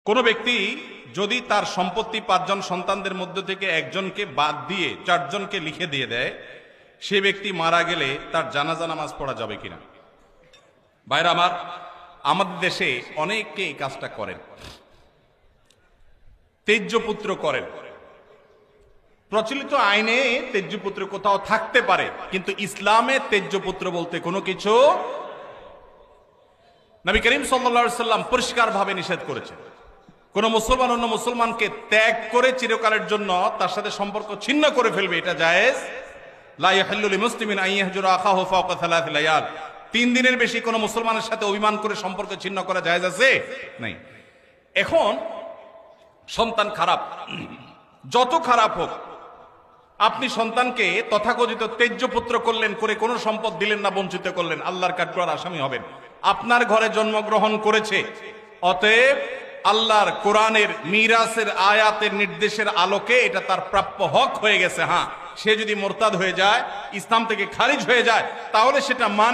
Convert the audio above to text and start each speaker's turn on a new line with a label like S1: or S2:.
S1: কোন ব্যক্তি যদি তার সম্পত্তি 5 জন সন্তানদের মধ্যে থেকে একজনকে বাদ দিয়ে 4 জনকে লিখে দিয়ে দেয়, সে ব্যক্তি মারা গেলে তার জানাজা নামাজ পড়া যাবে কিনা? ভাইরা আমার, আমাদের দেশে অনেকে এই কাজটা করেন, তেজ্যপুত্র করেন। প্রচলিত আইনে তেজ্যপুত্র কোথাও থাকতে পারে, কিন্তু ইসলামে তেজ্যপুত্র বলতে কোনো কিছু নবী করিম সাল্লাল্লাহু আলাইহি সাল্লাম পরিষ্কার ভাবে নিষেধ করেছেন। কোন মুসলমান অন্য মুসলমানকে ত্যাগ করে চিরকালের জন্য তার সাথে সম্পর্ক ছিন্ন করে ফেলবে, এটা জায়েজ। লা ইয়াহিল্লু লিমুসলিমিন আন ইয়াহজুরা আখাহু ফাওকা 3 লায়াল। 3 দিনের বেশি কোন মুসলমানের সাথে অভিমান করে সম্পর্ক ছিন্ন করা জায়েজ আছে? নাই। এখন সন্তান খারাপ, যত খারাপ হোক, আপনি সন্তানকে তথাকথিত তেজ্যপুত্র করলেন, করে কোনো সম্পদ দিলেন না, বঞ্চিত করলেন, আল্লাহর কাঠগড়ার আসামি হবেন। আপনার ঘরে জন্মগ্রহণ করেছে, অতএব আল্লাহর কোরআনের মিরাসের আয়াতের নির্দেশের আলোকে এটা তার প্রাপ্য হক হয়ে গেছে। হ্যাঁ, সে যদি মোরতাদ হয়ে যায়, ইসলাম থেকে খারিজ হয়ে যায়, তাহলে সেটা মান